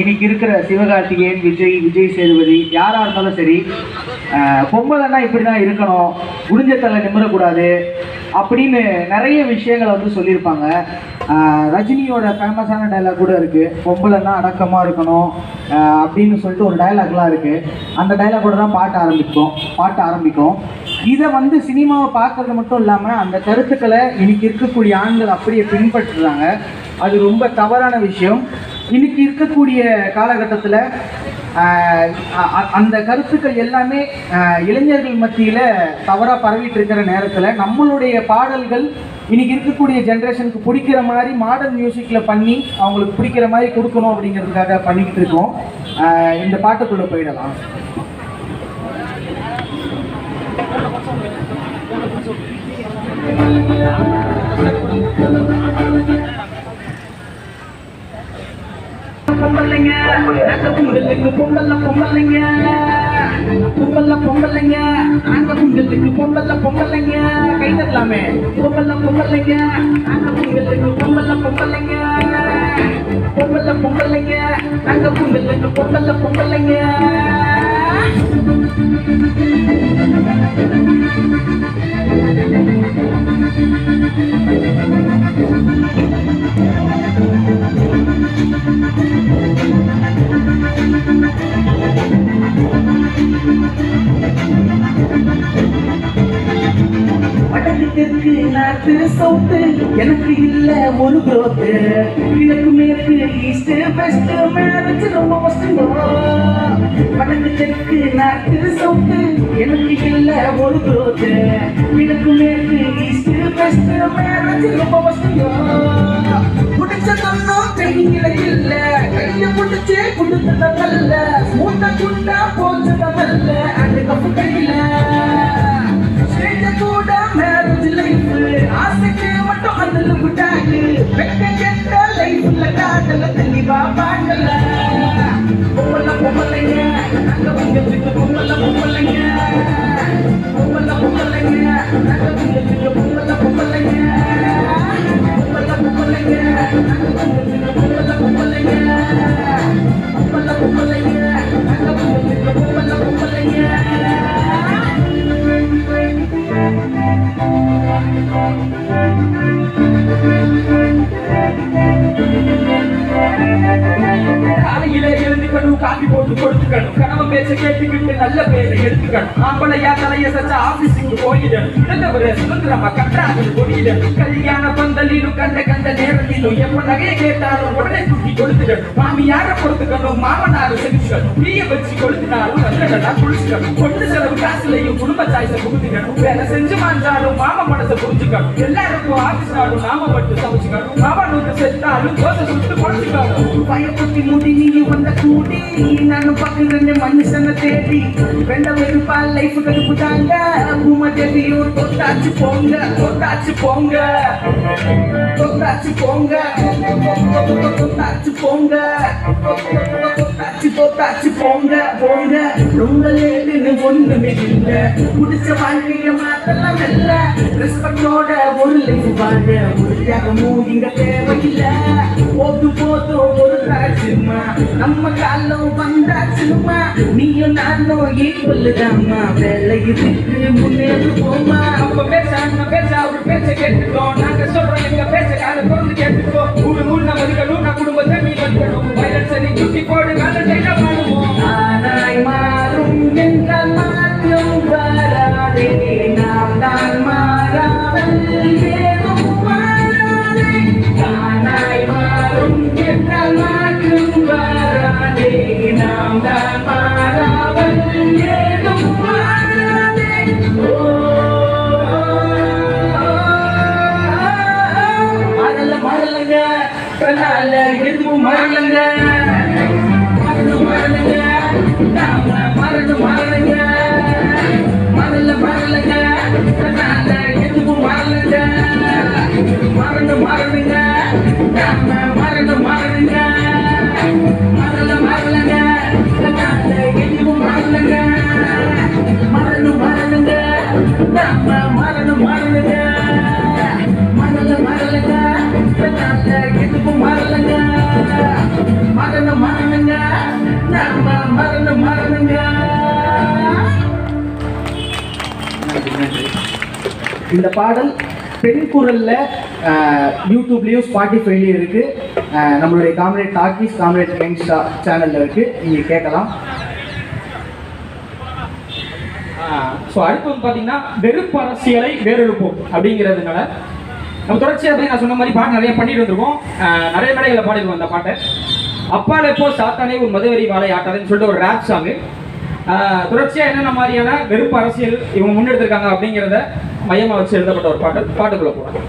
இன்னைக்கு இருக்கிற சிவகார்த்திகேயன், விஜய் சேதுபதி யாராக இருந்தாலும் சரி, பொம்பளைன்னா இப்படி தான் இருக்கணும், குடிஞ்ச தலை நிமிரக்கூடாது அப்படின்னு நிறைய விஷயங்களை வந்து சொல்லியிருப்பாங்க. ரஜினியோட ஃபேமஸான டைலாக் கூட இருக்குது, பொம்பளைன்னா அடக்கமாக இருக்கணும் அப்படின்னு சொல்லிட்டு ஒரு டைலாக்லாம் இருக்குது. அந்த டைலாக்கோட தான் பாட்டு ஆரம்பிக்கும். இதை வந்து சினிமாவை பார்க்கறது மட்டும் இல்லாமல் அந்த கருத்துக்களை இன்னைக்கு இருக்கக்கூடிய ஆண்கள் அப்படியே பின்பற்றுறாங்க. அது ரொம்ப தவறான விஷயம். இன்னைக்கு இருக்கக்கூடிய காலகட்டத்தில் அந்த கருத்துக்கள் எல்லாமே இளைஞர்கள் மத்தியில் தவறாக பரவிட்டு இருக்கிற நேரத்தில் நம்மளுடைய பாடல்கள் இன்னைக்கு இருக்கக்கூடிய ஜென்ரேஷனுக்கு பிடிக்கிற மாதிரி மாடர்ன் மியூசிக்கில் பண்ணி அவங்களுக்கு பிடிக்கிற மாதிரி கொடுக்கணும் அப்படிங்கிறதுக்காக பண்ணிக்கிட்டு இருக்கோம். இந்த பாட்டுக்குள்ளே போயிடலாம். பொம்பளைங்க பொம்பளைங்க பொம்பளைங்க பொம்பளைங்க நாங்க பொங்கலுக்கு பொம்பளைங்க கை தரலாமே. பொம்பளைங்க நாங்க பொங்கலுக்கு பொம்பளைங்க நாங்க பொங்கலுக்கு பொம்பளைங்க. வடக்கு நாட்டு சவுத்து எனக்கு இல்ல ஒரு குரோத்து, கிழக்கு மேற்கு ஈஸ்ட் வெஸ்ட் மேரேஜ் ரொம்ப கஷ்டம். வடக்கு தெற்கு நாட்டு சவுத்து எனக்கு இல்ல ஒரு குரோத்து, கிழக்கு மேற்கு ஈஸ்ட் வெஸ்ட் மேரேஜ் ரொம்ப கஷ்டம். புடிச்சதொன்னும் கையில இல்ல, கைய புடிச்சு குடுத்ததல்ல, மூத்த குண்டா போச்சதல்ல, அந்த கப்பு கையில கூட மேரேஜ் லைஃப் ஆசைக்கு மட்டும் அந்த விட்டாங்க. வெக்க கெட்ட லைஃப்ல காட்டல தெளிவா பாக்கல. பொம்பளைங்க நாங்க உங்களுக்கு பொம்பளைங்க நாங்க உங்களுக்கு பொம்பளைங்க காலையில எழுந்துக்கணும், காப்பி போட்டு கொடுத்துக்கணும், கனவு பேச கேட்டுக்கிட்டு நல்ல பேரை எடுத்துக்கணும். ஆம்பளையா தலைய சச்ச ஆபீஸுக்கு போயிடணும், நல்லவர சுதந்திரமா கட்டாது கொடியிடணும். கல்யாண பந்தலிலும் கண்ட நேரத்திலும் எப்ப நகையை கேட்டாலும் உடனே தூக்கி கொடுத்துடணும். மாமியார பொறுத்துக்கணும், மாமனாரு செஞ்சுக்கணும், தீய வச்சு கொளுத்தினாலும் நல்லடா குளிச்சுக்கணும். பொண்ணு செலவு காசுலையும் குடும்ப சாய்ஸை புகுத்திக்கணும். வேலை செஞ்சு மாஞ்சாலும் மாம மனசை புரிஞ்சுக்கணும். எல்லாருக்கும் ஆபீஸ் நாடும் நாம மட்டும் சமைச்சுக்கணும். மாமா நூற்று செத்தாலும் தோசை சுட்டு குறைச்சுக்கணும். பயப்பத்தி முடி நீ வந்த கூடி நானும் பக்கத்துல மனுஷனை தேடி வெண்ட வெறுப்பா லைஃப் கடுப்பு தாங்க. பூம தேவியும் தொட்டாச்சு போங்க தொட்டாச்சு போங்க தொட்டாச்சு போங்க தொட்டாச்சு போங்க தொட்டாச்சு போங்க போங்க. ரொம்ப லேட்டுன்னு ஒண்ணுமே இல்லை, முடிச்ச வாழ்க்கைய மாத்தலாம் இல்ல. ரெஸ்பெக்டோட ஒரு லைஃப் வாழ ஒரு தியாகமும் இங்க தேவையில்லை. போதும் ஒரு தாச்சுமா நம்ம காலம் வந்தாச்சுமா, நீயும் நானும் ஈக்குவல்லுதாம்மா. வேலை இதுக்கு முன்னேறி போமா. நம்ம பேச ஒரு பேச்ச கேட்டுக்கோம், நாங்க சொல்றோம் எங்க பேச்ச கால பொருந்து கேட்டுக்கோ. ஊரு முன்ன மதிக்கணும், நான் குடும்பத்தை நீ மதிக்கணும். வயலன்ஸ் நீ சுட்டி போடு, கால டைட்டா பாடுவோம். ஆனாய் மாறும் என்றால் மாற்றம் வராதே, நாம் தான் மாறாமல் ஏதும் மாறாதே. ஆனாய் மாறும் என்றால் மாற்றம் வராதே, நாம் தான் மாறாமல் ஏதும் மாறாதே. மரலங்க பிறனால எதுவும் மரலங்க மரலுங்க நாம மரலுங்க மரலங்க பிறனால எதுவும் மரலங்க மரலுங்க நாம மரலுங்க மரலங்க பிறனால எதுவும் மரலங்க மரலுங்க நாம மரலுங்க மரலங்க பிறனால எதுவும் மரலங்க மரலுங்க நம்ம மறந்துங்க. இந்த பாடல் பெண் குரல்ல யூடியூப்லேயும் ஸ்பாட்டிஃபைலையும் இருக்கு. நம்மளுடைய காம்ரேட் டாக்கீஸ் காம்ரேட் கேங்ஸ்டா சேனல்ல இருக்கு, நீங்க கேட்கலாம். ஸோ அடுத்து வந்து பார்த்தீங்கன்னா வெறுப்பு அரசியலை வேறெழுப்போம் அப்படிங்கிறதுனால நம்ம தொடர்ச்சியாக நான் சொன்ன மாதிரி பாட்டு நிறைய பண்ணிட்டு வந்திருக்கோம். நிறைய மேடைகளை பாடிருக்கோம் அந்த பாட்டை. அப்பாலே போ சாத்தானே ஒரு மதுவரி வாழை ஆட்டாதுன்னு சொல்லிட்டு ஒரு ரேப் சாங்கு. தொடர்ச்சியாக என்னென்ன மாதிரியான வெறுப்பு அரசியல் இவங்க முன்னெடுத்திருக்காங்க அப்படிங்கிறத மையமாக வச்சு எழுதப்பட்ட ஒரு பாட்டுக்குள்ள போகிறாங்க.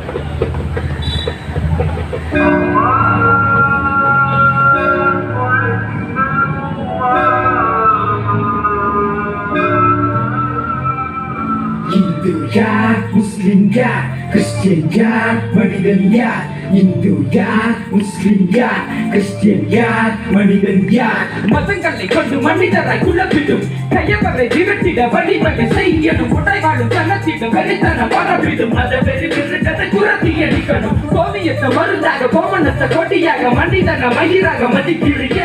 இந்து யார், முஸ்லிம் யார், கிறிஸ்டியன் யார், மனிதன் யார்? இந்து யார், முஸ்லிம் யார், கிறிஸ்டியன் யார், மனிதன் யார்? மதங்களை கொண்டு மனிதராய் குழப்பிடும் கையவரை விரட்டிட வழிவகை செய்யணும். உடை வாழும் தனத்திடம் வெளித்தன பரப்பிடும் மத வெறி விருட்டத்தை குரத்தி அடிக்கணும். கோவியத்தை மருந்தாக கோமணத்தை கொடியாக மனிதன மயிராக மதிக்கிறிய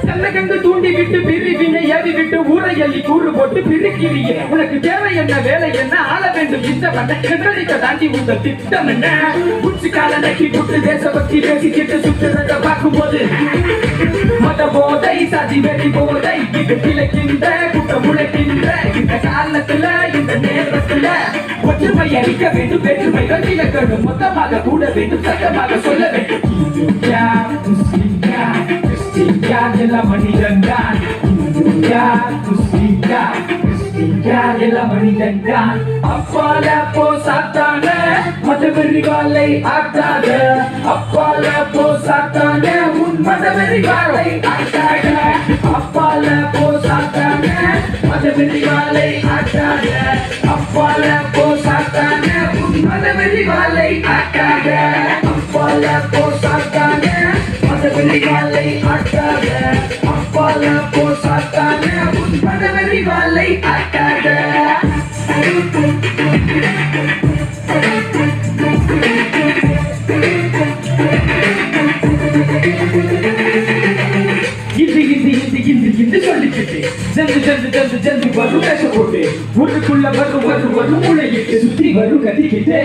தன்னகந்து தூண்டி விட்டு பிரிவினை ஏறி விட்டு ஊரையல்லி கூறு போட்டு பிரிக்கிறிய. உனக்கு தேவை என்ன, வேலை என்ன, ஆள வேண்டும் இந்த வந்த தாண்டி உங்க திட்டம் என்ன? உச்சி கால நக்கி புட்டு தேசபக்தி பேசிக்கிட்டு சுற்றுறத பார்க்கும்போது மத போதை சாதி வெறி போதை இது கிழக்கின்ற குற்றம் முளைக்கின்ற இந்த காலத்துல இந்த நேரத்துல ஒற்றுமை அளிக்க வேண்டும், வேற்றுமைகள் இழக்கணும், மொத்தமாக கூட வேண்டும், சத்தமாக சொல்ல வேண்டும். முஸ்லிம் யார், கிறிஸ்டியன் யார், எல்லாம் மனிதன் தான். முஸ்லிம் யார், கிறிஸ்டியன் யார், எல்லாம் மனிதன் தான். அப்பால போ சாத்தான மதவெறி வாழை ஆட்டாத. அப்பால போ சாத்தான உன் மதவெறி வாழை ஆட்டாத. அப்பால போ சாத்தான மதவெறி வாழை ஆட்டாத. அப்பால போ சாத்தான உன் மதவெறி வாழை ஆட்டாத. அப்பால போ சாத்தான மதவெறி வாழை ஆட்டாத. அப்பால போ சாத்தான உன் மதவெறி வாழை ஆட்டாத. இது சொல்லிக்கிட்டு ஜந்து வரும் பேச போட்டு ஊருக்குள்ள வரும் முளையிட்டு சுத்தி வரும் கத்திக்கிட்டே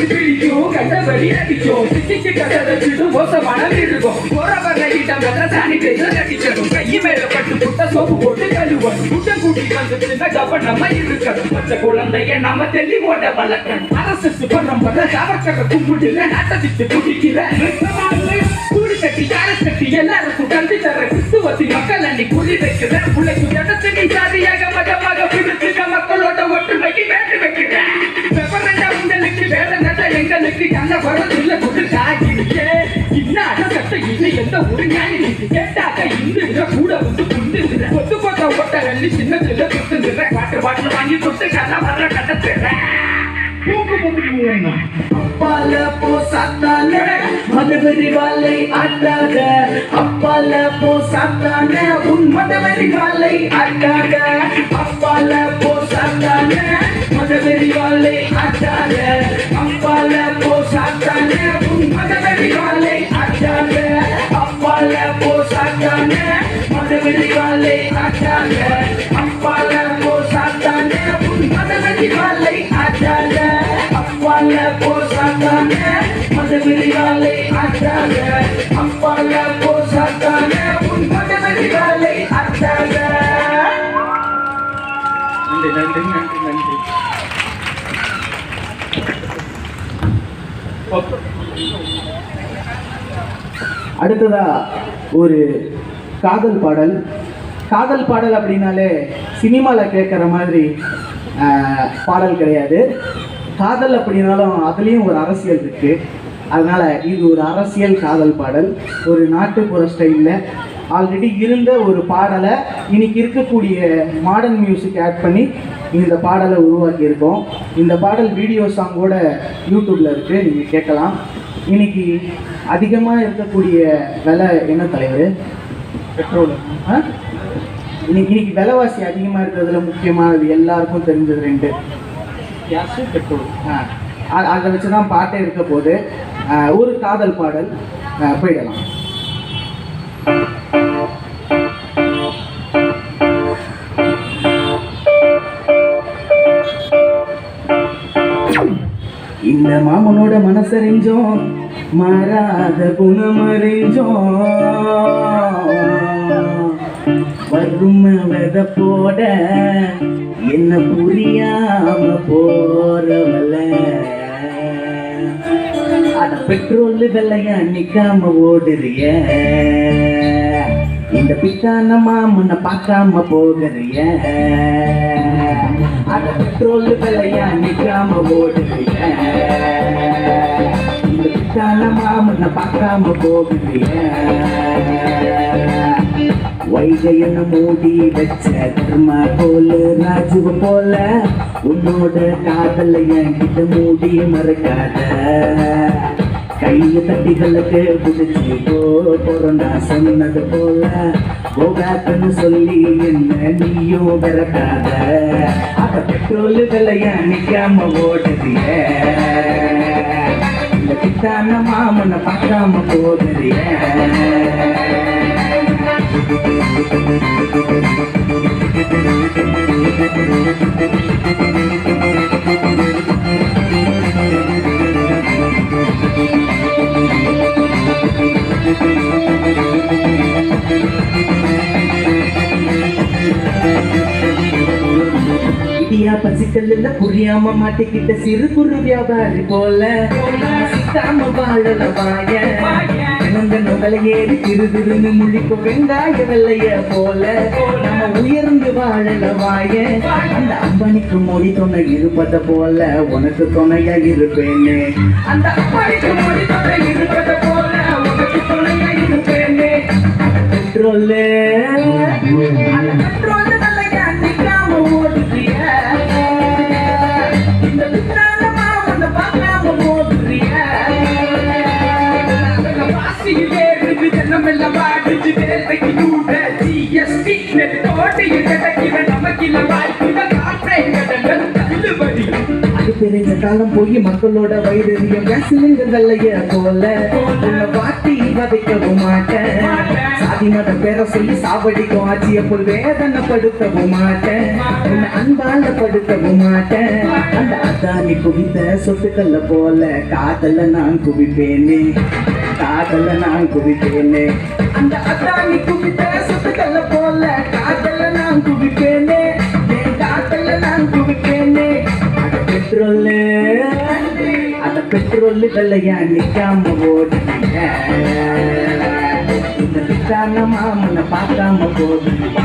பிடிக்கும் கண்டபடி அடிக்கும் சிட்டிக்கு கட்டடிச்சிடும் மோசமான இருக்கும். போறவர்கிட்ட சானிடைசர் அடிச்சிடும். கை மேல பட்டு புட்ட சோப்பு போட்டு கழுவணும். கூட்டம் கூட்டி வந்துச்சுன்னா கவனமா இருக்கணும். பச்சை குழந்தைய நாம தெளி ஓட வளர்க்கணும். அரசு பண்றம் பண்ற சாவக்கரை கும்பிடுல நாட்டத்திட்டு குடிக்கிற கூடி கட்டி யாரை கட்டி எல்லாருக்கும் கல்வி தர கிறிஸ்துவத்தி மக்கள் அன்னி குறி வைக்கிற பிள்ளைக்கு இடத்து நீ சாதியாக மதமாக பிடிச்சிருக்க மக்களோட ஒற்றுமைக்கு வேண்டு வைக்கிற உங்களுக்கு வேலை நட்ட எங்களுக்கு கண்ண வரதுல கொண்டு காய்ச்சிருக்கே. இன்னாட சட்ட இது எந்த ஒரு ஞானி கேட்டாக்க இந்த கூட வந்து புரிந்து ஒத்து போட்ட ஓட்ட வெள்ளி சின்னத்துல கொடுத்துருக்க பாட்டு வாங்கி கொடுத்து கண்ண வர கட்டத்துற அப்பால போ சாத்தான மதவெறி வாழை ஆட்டாத. அப்பால போ சாத்தான உன் மதவெறி வாழை ஆட்டாத. அப்பால போ சாத்தான மதவெறி வாழை ஆட்டாத. அப்பால போ சாத்தான உன் மதவெறி வாழை ஆட்டாத. அப்பால போ சாத்தான மதவெறி வாழை ஆட்டாத. அப்பால போ சாத்தான உன் மதவெறி வாழை ஆட்டாத. அப்பால போ சாத்தான மதவெறி வாழை ஆட்டாத. அப்பால போ சாத்தான உன் மதவெறி வாழை ஆட்டாத. நன்றி. அடுத்ததா ஒரு காதல் பாடல். காதல் பாடல் அப்படின்னாலே சினிமாவில் கேட்குற மாதிரி பாடல் கிடையாது. காதல் அப்படின்னாலும் அதுலேயும் ஒரு அரசியல் இருக்குது. அதனால் இது ஒரு அரசியல் காதல் பாடல். ஒரு நாட்டுப்புற ஸ்டைலில் ஆல்ரெடி இருந்த ஒரு பாடலை இன்னைக்கு இருக்கக்கூடிய மாடர்ன் மியூசிக் ஆட் பண்ணி இந்த பாடலை உருவாக்கியிருக்கோம். இந்த பாடல் வீடியோ சாங்கோட யூடியூப்பில் இருக்குது, நீங்கள் கேட்கலாம். இன்னைக்கு அதிகமாக இருக்கக்கூடிய விலை என்ன தலைவர்? பெட்ரோல். இன்னைக்கு விலைவாசி அதிகமாக இருக்கிறதுல முக்கியமானது எல்லாருக்கும் தெரிஞ்சது ரெண்டு, கேஸு பெட்ரோல். அதை வச்சு தான் பாட்டே இருக்க போது. ஒரு காதல் பாடல் போயிடலாம். சரிஞ்சோம் மாறாத குணமறிஞ்சோம் வறுமை வெத போட என்ன புரியாம போறவல அட பெட்ரோல் விலையா நிக்காம ஓடுறிய இந்த பித்தான மாமனை பார்க்காம போகிறிய அட பெட்ரோல் விலையா நிக்காம ஓடுறிய இந்த பித்தான மாமனை பார்க்காம போகிறிய வைகையன மூடி வச்ச தர்மா போல ராஜுவ போல உன்னோட காதல என்கிட்ட மூடி மறக்காத கையில தட்டிகளுக்கு புடிச்சு போறோம் சொன்னது போல போகாத்தன்னு சொல்லி என்ன நீயும் பிறக்காத அத பெட்ரோல் விலைய நிக்காம ஓடுறிய இந்த பித்தான மாமனை பார்க்காம போகிறிய இடியா பசிக்கல்ல புரியாம மாட்டிக்கிட்ட சிறு குறு வியாபாரி போல சித்தாம வாழல வாய நுகலை ஏறி திரு திருன்னு முழிக்கும் வெங்காய வெள்ளைய போல நம்ம உயர்ந்து வாழல வாய அந்த அம்பனிக்கு மொழி துணை இருப்பத போல உனக்கு துணையா இருப்பேனே அந்த அம்பனிக்கு மொழி துணை இருப்பத போல உனக்கு துணையா இருப்பேனே பெட்ரோல் அந்த பெட்ரோல் வெள்ளையா நிக்காம ஓடுறிய இந்த பித்தான மாமனை பார்க்காம ஓடுறிய தெரிஞ்ச காலம் போய் மக்களோட வைரவியம் சிலிண்டர் வெள்ளைய போல உன்னை வாட்டி வதைக்கவும் மாட்டேன் சாதி மத பேரை சொல்லி சாவடிக்கும் ஆட்சிய போல் வேதனைப்படுத்தவும் மாட்டேன் உன்னை அன்பால படுத்தவும் மாட்டேன் அந்த அதானி குவித்த சொத்துக்கல்ல போல காதல நான் குவிப்பேனே காதல நான் குவிப்பேனே அந்த அதானி குவித்த சொத்துக்கல்ல போல காதல நான் குவிப்பேனே என் காதல நான் குவிப்பேனே அந்த பெட்ரோல் வெள்ளையா நிக்காம ஓடுறீங்க இந்த பித்தான மாமனை பார்க்காம போடுறீங்க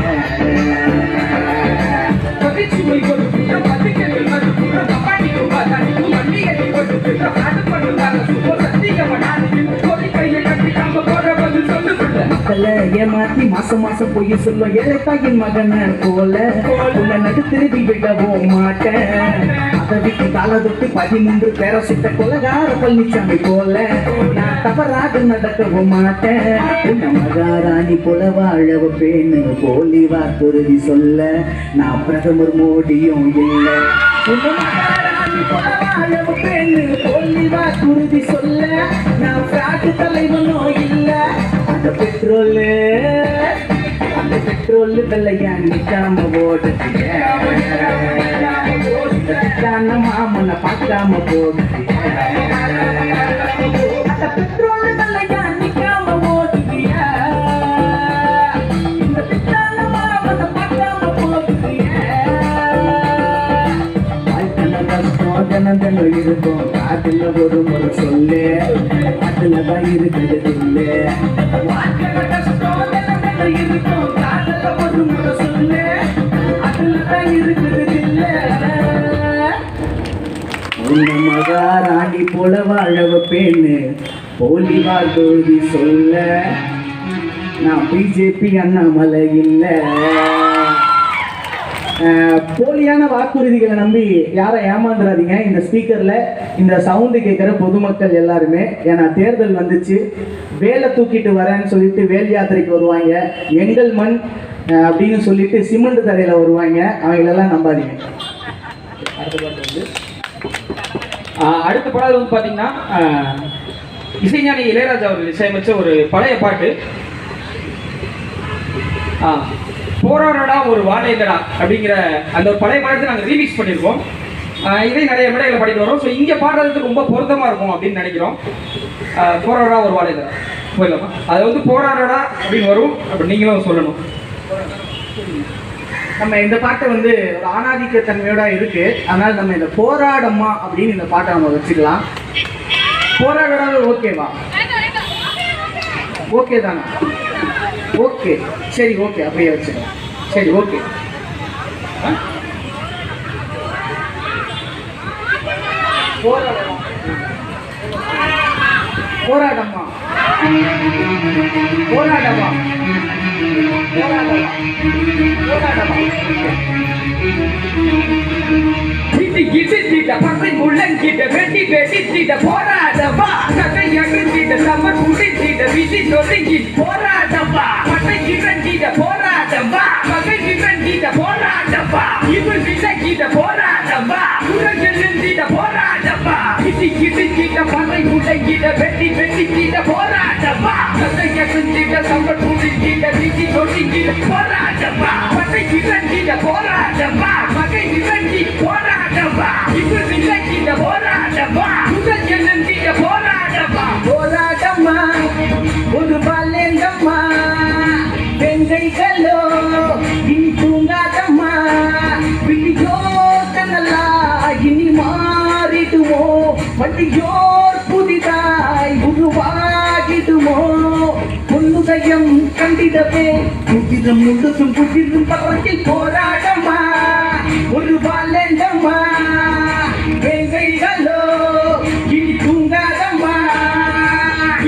மக்களை ஏமாத்தி மாசம் மாசம் போய் சொல்லும் ஏழைத்தாயின் மகனை போல உன்னை நடு திரும்பி விடவும் மாட்டேன் அதை விட்டு கால தொட்டு 13 பேரை சுட்ட கொலகார பழனிசாமி போல நான் தவறாக நடக்கவும் மாட்டேன் உன்னை மகாராணி போல வாழவ பேனு போலி வாக்குறுதி சொல்ல நான் பிரதமர் மோடியும் இல்லை உன்னை மகாராணி போல வாழவ பேனு போலி வாக்குறுதி சொல்ல நான் பிராட்டு தலைவனும் இல்லை அந்த பெட்ரோல் வெள்ளையா நிக்காம ஓடுறீங்க மாமனை பார்க்காம போடுறீங்க அந்த பெட்ரோல் வெள்ளையா நிக்காம ஓடுறீங்க இந்த பித்தான மாமனை பார்க்காம போடுறீங்க வாழ்க்கையில கஷ்டம் தினம் இருக்கும் காட்டுல ஒரு முறை சொல்லு அதுலதான் இருக்கிறது இல்லை வாழ்க்கையில கஷ்டம் தினம் இருக்கும் காட்டுல ஒரு முறை சொல்லு அதுலதான் இருக்கிறது இல்லை உன்னை மகாராணி போல வாழவ பேன்னு போலி வாக்குறுதி சொல்ல நான் பிஜேபி அண்ணாமலை இல்லை போலியான வாக்குறுதிகளை நம்பி யாரை ஏமாந்துடாதீங்க இந்த ஸ்பீக்கரில் இந்த சவுண்டு கேட்குற பொதுமக்கள் எல்லாருமே ஏன்னா தேர்தல் வந்துச்சு வேலை தூக்கிட்டு வரேன்னு சொல்லிட்டு வேல் யாத்திரைக்கு வருவாங்க எங்கள் மண் அப்படின்னு சொல்லிட்டு சிமெண்ட் தரையில் வருவாங்க அவங்களெல்லாம் நம்பாதீங்க அடுத்த பாடல் வந்து பார்த்தீங்கன்னா இசைஞானி இளையராஜா அவர்கள் இசையமைச்ச ஒரு பழைய பாட்டு போராடா ஒரு வாழைகடா அப்படிங்கிற அந்த ஒரு பழைய பாடத்தை நாங்கள் ரீமிக்ஸ் பண்ணியிருக்கோம். இதே நிறைய மேடைகளை படித்து வரோம். ஸோ இங்கே பாடுறதுக்கு ரொம்ப பொருத்தமாக இருக்கும் அப்படின்னு நினைக்கிறோம். போராடா ஒரு வாழையில போயிடலாமா? அது வந்து போராடா அப்படின்னு வரும். அப்படி நீங்களும் சொல்லணும். நம்ம இந்த பாட்டை வந்து ஒரு ஆணாதிக்க தன்மையோட இருக்கு. அதனால நம்ம இந்த போராடம்மா அப்படின்னு இந்த பாட்டை நம்ம வச்சுக்கலாம். போராடா ஓகேவா? ஓகே தானே? ஓகே, சரி, ஓகே, அப்படியே வச்சுக்கலாம். சரி, ஓகே. போராடம்மா போராடம்மா போராடம்மா பசை முள்ளங்கிட்ட வெட்டி வெட்டிச்சிட்ட போராடவா கதை எகிழ்ந்திட சம குடிச்சிட விதி நொறுங்கி போராடவா பசை கிரண்டிட போராடவா பகை கிரண்டிட போராடவா இவள் விலகிட போராடவா குரல் எழுந்திட போராடவா இடி இடிச்சிட பசை முள்ளங்கிட வெட்டி வெட்டிச்சிட போராடவா கதை எகிழ்ந்திட சம குடிச்சிட விதி நொறுங்கிட போராடவா பசை கிரண்டிட போராடவா பகை கிரண்டி போராடவா இவள் விலகிட போராடவா குரல் எழுந்திட போராடவா போராடம்மா ஒரு பாலேங்கம்மா வெங்கைகளோ இனி தூங்காதம்மா விழியோ கண்ணலா இனி மாறிடுமோ வண்டியோர் புதிதாய் உருவாகிடுமோ பொன்னுதயம் கண்டிடவே புதிரும் முழுதும் புதிரும் பறக்கில் போராடம்மா ஒரு பாலேங்கம்மா வெங்கைகளோ இனி தூங்காதம்மா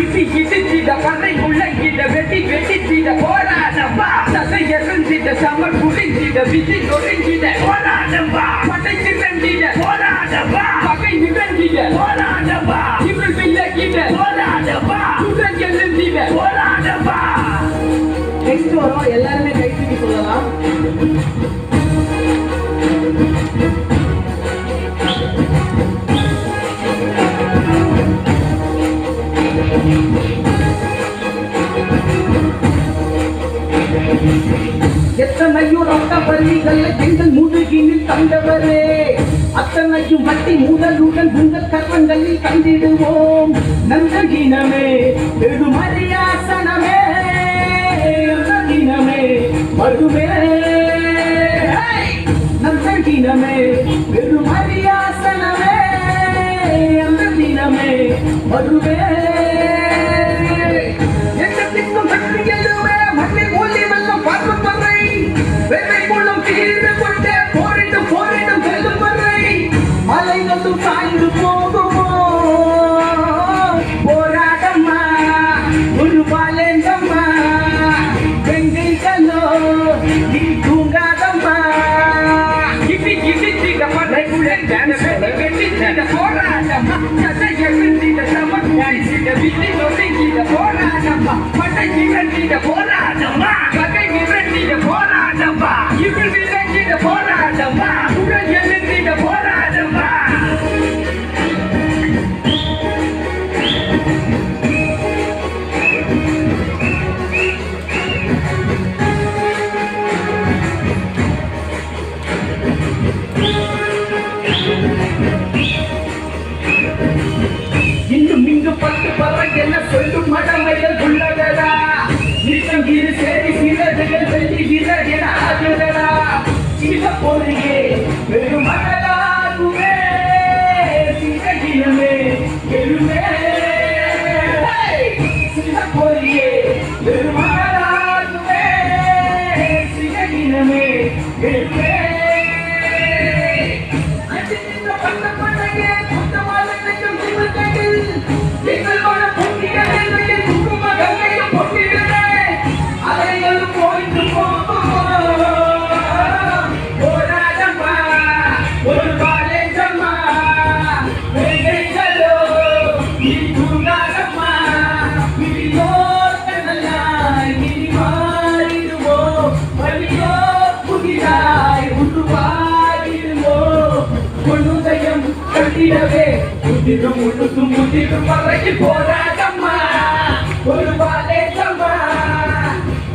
இடி இடிச்சிட பறை முழங்கிட வெட்டி வெட்டிச்சிட போராடவா தசை எறிஞ்சிட சமர் குடிஞ்சிட விதி நொறுங்கிட போராடவா படை திரண்டிட போராடவா பகை நிரண்டிட போராடவா இவள் விலகிட போராடவா குரல் எழுந்திட போராடவா. நெக்ஸ்ட் வரும், எல்லாருமே கை தூக்கி சொல்லலாம். எத்தனையும் ரத்த பள்ளிகள் எங்கள் முதுகினில் தந்தவரே அத்தனையும் வட்டி முதலுடன் உங்கள் கர்மங்களில் தந்திடுவோம். நந்தகினமே பெருமரியாசனமே நந்தகினமே வருமே நந்தகினமே பெருமரியாசனமே நந்தகினமே வருமே எண்ணத்திற்கும் வெற்றி எழுவே மண்ணில் மூலி வெள்ளம் பார்க்கும் வரை வெள்ளை மூலம் தீர்ந்து கொண்டே போரிடும் போரிடும் வெல்லும் வரை மலைகளும் சாய்ந்து போகுமோ போராடம்மா ஒரு பாலேங்கம்மா வெங்கைகளோ நீ தூங்காதம்மா இடி இடிச்சிட பறை முழங்கிட வெட்டி வெட்டிச்சிட போராடவா தசை எறிஞ்சிட சமர் குடிச்சிட விதி நொறுங்கிட போராடவா படை திரண்டிட போராடவா பகை நிரண்டிட போராடவா இவள் விலகிட போராடவா குரல் எழுந்திட போராடவா. இன்னும் இங்கு 10 பறவை என்ன சொல்லும் மடமைகள் உள்ளதடா நிச்சம் இரு சேரி சிறகுகள் வெள்ளி வீரர் என ஆகுதடா சில பொறியே பெரும் மகளாகுமே சிறகினமே பெருமே சில பொறியே பெரும் மகளாகுமே சிறகினமே பெருமே முதிரும் முழுதும் முதிரும் வரையில் போராடம்மா ஒரு பாலேங்கம்மா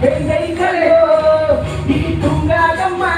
வெங்கைகளோ நீ தூங்காதம்மா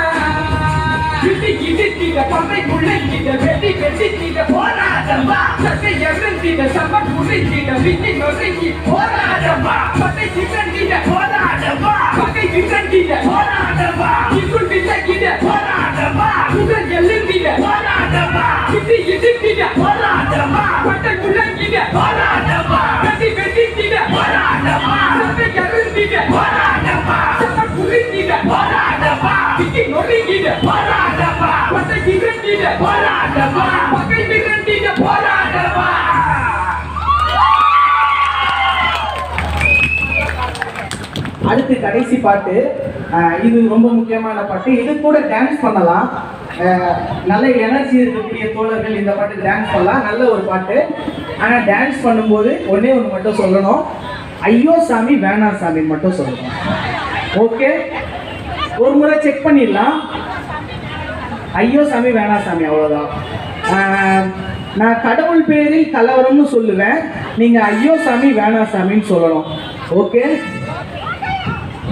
இடி இடிச்சிட பறை முழங்கிட திரட்டிட வெட்டி வெட்டிக்கிட போராடமா சட்டை எறிந்திட சம புரிந்திட விண்ணி நொறுங்கி போராடமா பட்டை திரட்டிட போராடமா பகை திரட்டிட போராடமா இக்குள் விலகிட போராடமா உடல் எழுந்திட போராடமா இடி இடித்திட போராடமா பட்டை முழங்கிட போராடமா வெட்டி வெட்டிக்கிட போராடமா சட்டை எறிந்திட போராடமா சம புரிந்திட போராடமா விண்ணி நொறுங்கிட போராடமா பட்டை திரட்டிட போராடமா பகை திரட்டிட போராடமா. அடுத்து கடைசி பாட்டு, இது ரொம்ப முக்கியமான பாட்டு. இது கூட டான்ஸ் பண்ணலாம். நல்ல எனர்ஜி இருக்கக்கூடிய தோழர்கள் இந்த பாட்டுக்கு டான்ஸ் பண்ணலாம். நல்ல ஒரு பாட்டு. ஆனால் டான்ஸ் பண்ணும்போது ஒன்றே ஒன்று மட்டும் சொல்லணும், ஐயோ சாமி வேணாம் சாமின்னு மட்டும் சொல்லணும். ஓகே, ஒரு முறை செக் பண்ணிடலாம். ஐயோ சாமி வேணாம் சாமி, அவ்வளோதான். நான் கடவுள் பேரில் கலவரம்னு சொல்லுவேன், நீங்கள் ஐயோ சாமி வேணாம் சாமின்னு சொல்லணும். ஓகே,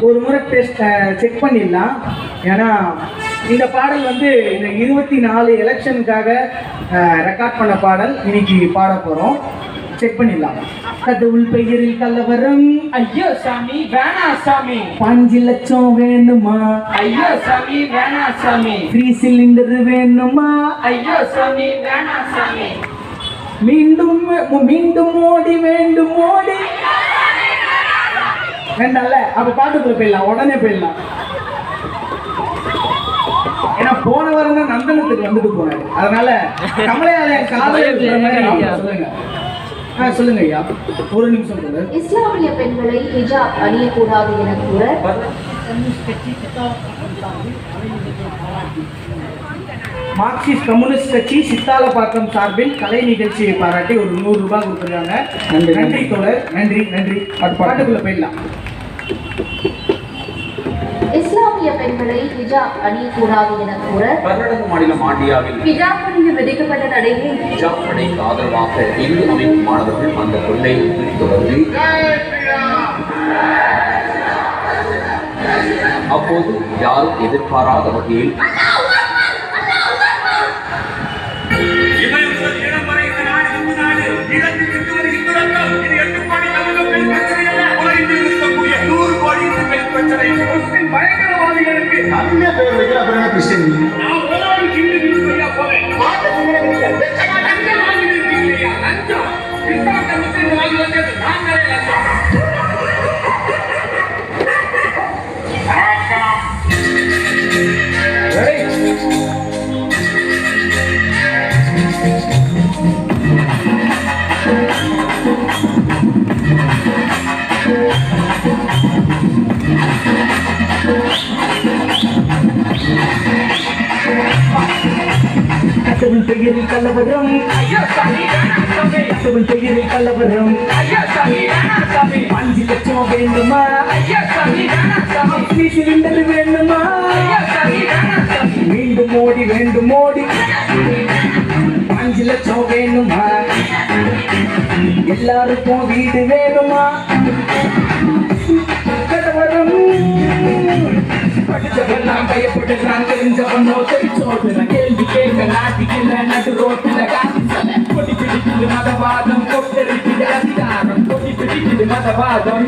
ஒரு முறை டெஸ்ட் செக் பண்ணிடலாம். ஏன்னா இந்த பாடல் வந்து இந்த 24 எலெக்ஷனுக்காக ரெக்கார்ட் பண்ண பாடல். இன்னைக்கு பாட போகிறோம், செக் பண்ணிடலாம். கடவுள் பெயரில் கலவரம், ஐயோ சாமி வேணா சாமி. 5 லட்சம் வேணுமா, ஐயோ சாமி வேணா சாமி. 3 சிலிண்டர் வேணுமா, ஐயோ சாமி வேணா சாமி. மீண்டும் மீண்டும் மோடி வேண்டும் மோடி வேண்டாம்ல. அப்ப பாட்டுக்குள்ள போயிடலாம், உடனே போயிடலாம். ஏன்னா போன வாரம் தான் நந்தனத்துக்கு வந்துட்டு போனாரு, அதனால கமலையாலயம் காதல் சொல்லுங்க. சொல்லுங்க ஐயா, ஒரு நிமிஷம் சொல்லுங்க. இஸ்லாமிய பெண்களை ஹிஜாப் அணியக்கூடாது என கூற மார்க்சிஸ்ட் கம்யூனிஸ்ட் கட்சி சித்தாலப்பாக்கம் சார்பில் கலை நிகழ்ச்சியை பாராட்டி ஒரு 100 ரூபாய் கொடுத்துருக்காங்க. நன்றி தோழர், நன்றி நன்றி. பாட்டுக்குள்ள போயிடலாம். இஸ்லாமிய பெண்களை ஹிஜாப் அணியக்கூடாது என கூற கர்நாடக மாநிலம் மாண்டியாவில் ஹிஜாப் அணிந்து விதிக்கப்பட்ட தடையை ஹிஜாப் படைக்கு ஆதரவாக இந்து அமைப்பு மாணவர்கள் அந்த கொள்ளை தொடர்ந்து அப்போது யாரும் எதிர்பாராத வகையில் பயங்கரவாதிகளுக்கு நல்ல பேர் வைக்கிற அப்புறம் கிறிஸ்டின் நான் போராடி கிண்டு போறேன். லஞ்சம் இஸ்லாத்தை முஸ்லிம் வாங்கி வந்தது நான் நிறைய லஞ்சம். கடவுள் பெயரில் கலவரம், ஐயோ சாமி வேணா சாமி. கடவுள் பெயரில் கலவரம், ஐயோ சாமி வேணா சாமி. 5 லட்சம் வேணுமா, ஐயோ சாமி வேணா சாமி. 3 சிலிண்டர் வேணுமா, ஐயோ சாமி வேணா சாமி. மீண்டும் மோடி வேண்டும் மோடி, 5 லட்சம் வேணுமா, எல்லாருக்கும் வீடு வேணுமா, கலவரம். படிச்சவெல்லாம் பயப்படுறான், தெரிஞ்சவனோ தெரிச்சோடுறான். கேள்வி கேட்க நாட்டிக்கல நடு ரோட்டில காசு சலை. கொடி பிடிக்குது மதவாதம், கொட்டரிக்குது அதிகாரம். கொடி பிடிக்குது மதவாதம்,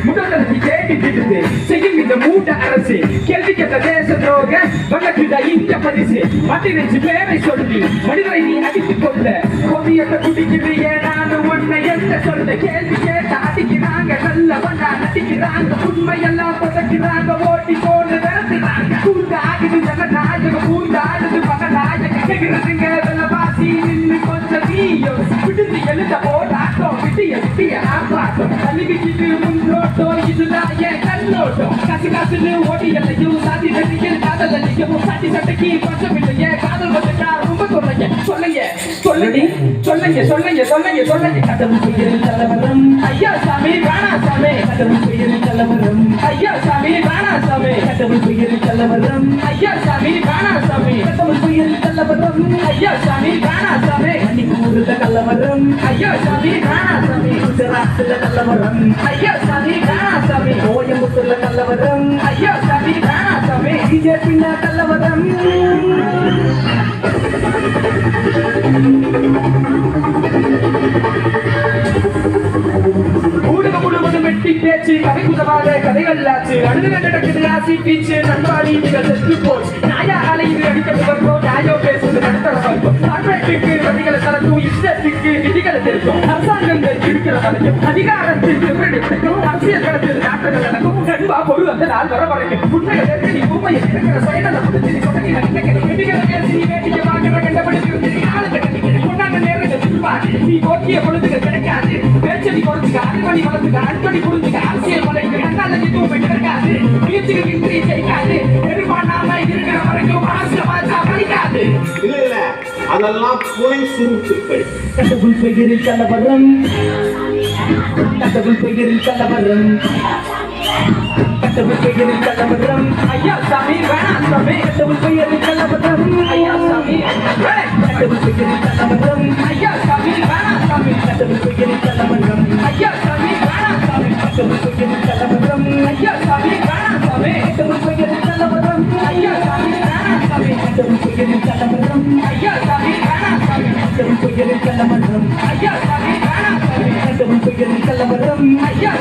முதலுக்கு கேட்டுக்கிட்டு செய்யும் இந்த மூட அரசு. கேள்வி கேட்ட தேச துரோக வழக்குத இந்த பரிசு. மட்டிரைச்சு பேரை சொல்லி மனிதரை நீ அடித்துக் கொள்ள கொதியத்தை குடிக்கிறியே நானும் உன்னை என்ன சொல்ல. கேள்வி கேட்ட அடிக்கிறாங்க, நல்ல வண்ணா நடிக்கிறாங்க, உண்மையெல்லாம் பதக்கிறாங்க, ஓட்டி போன நடத்துறாங்க. கூண்டு ஆகுது ஜனநாயகம், கூண்டு ஆடுது மகநாயகம். கேட்கிறதுங்க வெள்ளவாசி நின்று கொஞ்சம் நீயும் விடுதி எழுத போராட்டம். விட்டிய விட்டிய ஆப்பாட்டம் தள்ளிவிட்டு முன்னோட்டம், இதுதான் என் கண்ணோட்டம். காசு காசுன்னு ஓட்டி எல்லையும் சாதி வெட்டியில் காதல் அடிக்கும். சாதி சட்டைக்கு பஞ்சம் இல்லையே, காதல் வந்துட்டா ரொம்ப சொல்லுங்க சொல்லுங்க சொல்லுங்க சொல்லுங்க சொல்லுங்க சொல்லுங்க சொல்லுங்க. கடவுள் பெயரில் கலவரம், ஐயா சாமி வேணா சாமி. கடவுள் பெயரில் கலவரம், ஐயா சாமி வேணா சாமி. கடவுள் பெயரில் கலவரம், ஐயா சாமி வேணா சாமி. கடவுள் பெயரில் கலவரம், ஐயா சாமி வேணா சாமி. மணிப்பூர்ல கலவரம், ஐயா சாமி வேணா சாமி. குஜராத்ல கலவரம், ஐயா சாமி வேணா சாமி. கோயம்புத்தூர்ல கலவரம், ஐயா சாமி வேணா சாமி. பிஜேபி கலவரம். பேச்சு கதை குதவாத கதைகள்லாச்சு அழுது நடக்குது ஆசி பீச்சு நண்பாடி நீங்கள் செத்து போச்சு நாயா அலையுது அடிக்கிறது வரும் நாயோ பேசுது நடத்தல வரும் கார்பரேட்டுக்கு வரிகளை தரக்கும் இஷ்டத்துக்கு விதிகளை தெரியும் அரசாங்கங்கள் இருக்கிற வரைக்கும் அதிகாரத்தில் பிடிக்கும் அரசியல் களத்தில் நாட்டுகள் நடக்கும் நண்பா பொருள் அந்த நாள் வர வரைக்கும் உண்மையை நீ உண்மையை இருக்கிற சுயநல முடிச்சு நீ சொன்னீங்க விதிகளை பேசி நீ வேண்டிய வாங்குற கண்டபடிச்சு கொண்டாங்க நேரங்கள் திருப்பாது நீ ஓட்டிய பொழுதுகள் கிடைக்காது பேச்சடி கொடுத்துக்க அடிப்படி வளர்த்துக்க அடிப்படி புரிஞ்சுக்க அரசியல் வளைக்கு கண்ணால எதுவும் கிடைக்காது முயற்சிகள் இன்றி ஜெயிக்காது எதிர்பார்க்காம இருக்கிற வரைக்கும் மனசுல பார்த்தா படிக்காது இல்ல அதெல்லாம் புனை சுருட்டுக்கள். கடவுள் பெயரில் கலவரம் கடவுள் பெயரில் கலவரம் கடவுள் பெயரில் கலவரம் ஐயா சாமி வேணாம் சாமி கடவுள் பெயரில் கலவரம் ஐயா சாமி கடவுள் பெயரில் கலவரம் ஐயா சாமி வேணாம் சாமி கடவுள் பெயரில் கலவரம் ஐயா சாமி வேணாம் சாமி கடவுள் பெயரில் கலவரம் ஐயா சாமி வேணாம் சாமி கடவுள் பெயரில் கலவரம் ஐயா சாமி வேணாம் சாமி கடவுள் பெயரில் கலவரம் ஐயா சாமி வேணாம் சாமி கடவுள் பெயரில் கலவரம் ஐயா சாமி வேணாம் சாமி கடவுள் பெயரில் கலவரம் ஐயா